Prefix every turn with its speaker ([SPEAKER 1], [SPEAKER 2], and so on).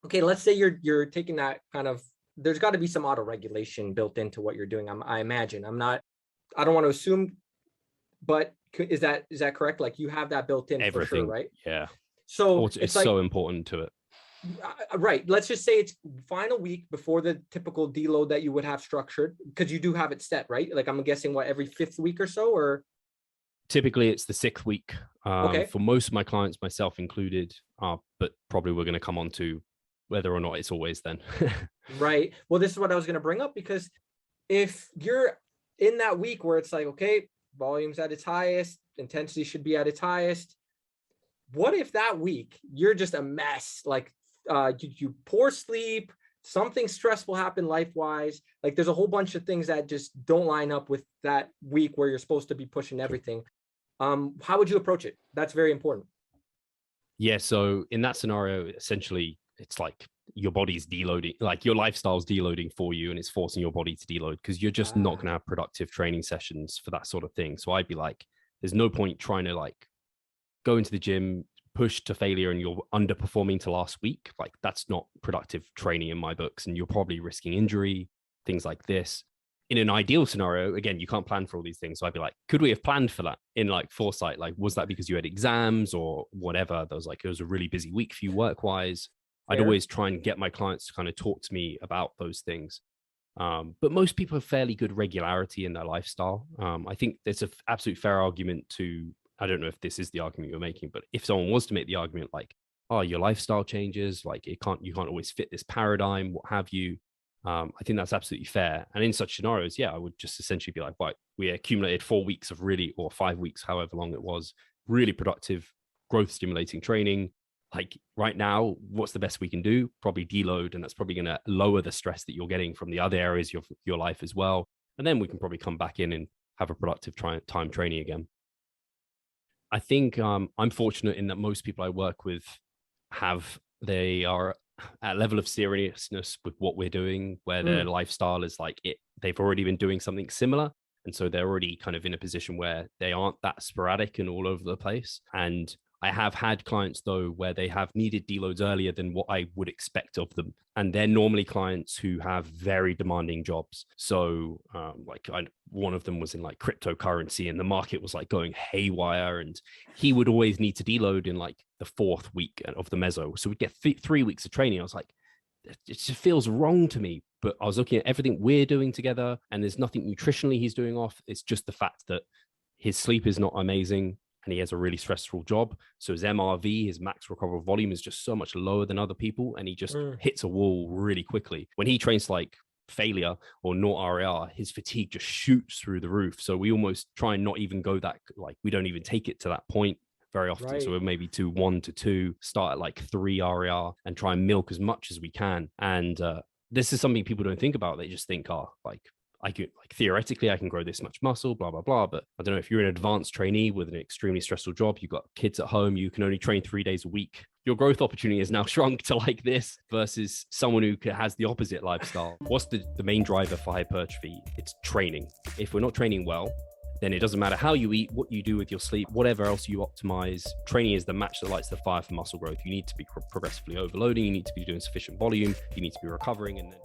[SPEAKER 1] okay, let's say you're taking that kind of, there's got to be some auto regulation built into what you're doing. I imagine. I don't want to assume, but is that correct? Like you have that built in for sure,
[SPEAKER 2] Everything.
[SPEAKER 1] right?
[SPEAKER 2] Yeah.
[SPEAKER 1] So
[SPEAKER 2] It's
[SPEAKER 1] it's like,
[SPEAKER 2] so important to it.
[SPEAKER 1] right. Let's just say it's final week before the typical deload that you would have structured, because you do have it set, right? Like I'm guessing what, every fifth week or so, or
[SPEAKER 2] Typically it's the 6th week
[SPEAKER 1] okay,
[SPEAKER 2] for most of my clients, myself included, but probably we're going to come on to whether or not it's always then.
[SPEAKER 1] right. Well, this is what I was going to bring up, because if you're in that week where it's like, okay, volume's at its highest, intensity should be at its highest. What if that week you're just a mess? Like you poor sleep, something stressful happened life wise. Like there's a whole bunch of things that just don't line up with that week where you're supposed to be pushing
[SPEAKER 2] Sure.
[SPEAKER 1] everything. How would you approach it? That's very important.
[SPEAKER 2] Yeah. So in that scenario, essentially, it's like your body's deloading, like your lifestyle's deloading for you, and it's forcing your body to deload because you're just not going to
[SPEAKER 1] Ah,
[SPEAKER 2] have productive training sessions for that sort of thing. So I'd be like, there's no point trying to like go into the gym, push to failure, and you're underperforming to last week. Like that's not productive training in my books, and you're probably risking injury, things like this. In an ideal scenario, again, you can't plan for all these things. So I'd be like, could we have planned for that in like foresight? Like, was that because you had exams or whatever? There was like, it was a really busy week for you work wise. I'd
[SPEAKER 1] fair.
[SPEAKER 2] always try and get my clients to kind of talk to me about those things. But most people have fairly good regularity in their lifestyle. I think there's an absolute fair argument to, I don't know if this is the argument you're making, but if someone was to make the argument like, oh, your lifestyle changes, like you can't always fit this paradigm, what have you. I think that's absolutely fair. And in such scenarios, yeah, I would just essentially be like, right, we accumulated 4 weeks of really, or 5 weeks, however long it was, really productive growth stimulating training. Like right now, what's the best we can do? Probably deload, and that's probably going to lower the stress that you're getting from the other areas of your life as well. And then we can probably come back in and have a productive time training again. I think I'm fortunate in that most people I work with they are at a level of seriousness with what we're doing, where their
[SPEAKER 1] Mm,
[SPEAKER 2] lifestyle is like it. They've already been doing something similar, and so they're already kind of in a position where they aren't that sporadic and all over the place. And I have had clients though where they have needed deloads earlier than what I would expect of them, and they're normally clients who have very demanding jobs. So, one of them was in like cryptocurrency, and the market was like going haywire, and he would always need to deload in like the 4th week of the meso. So we'd get 3 weeks of training. I was like, it just feels wrong to me. But I was looking at everything we're doing together, and there's nothing nutritionally he's doing off. It's just the fact that his sleep is not amazing and he has a really stressful job. So his MRV, his max recoverable volume, is just so much lower than other people. And he just
[SPEAKER 1] mm.
[SPEAKER 2] hits a wall really quickly. When he trains like failure or not RAR, his fatigue just shoots through the roof. So we almost try and not even go that, like, we don't even take it to that point very often. So
[SPEAKER 1] Right.
[SPEAKER 2] we're maybe to 1 to 2, start at like 3 RAR and try and milk as much as we can. And this is something people don't think about. They just think, oh, like, I could, like, theoretically I can grow this much muscle, blah blah blah. But I don't know, if you're an advanced trainee with an extremely stressful job, you've got kids at home, you can only train 3 days a week. Your growth opportunity is now shrunk to like this versus someone who has the opposite lifestyle. What's the main driver for hypertrophy? It's training. If we're not training well, then it doesn't matter how you eat, what you do with your sleep, whatever else you optimize. Training is the match that lights the fire for muscle growth. You need to be progressively overloading. You need to be doing sufficient volume. You need to be recovering, and then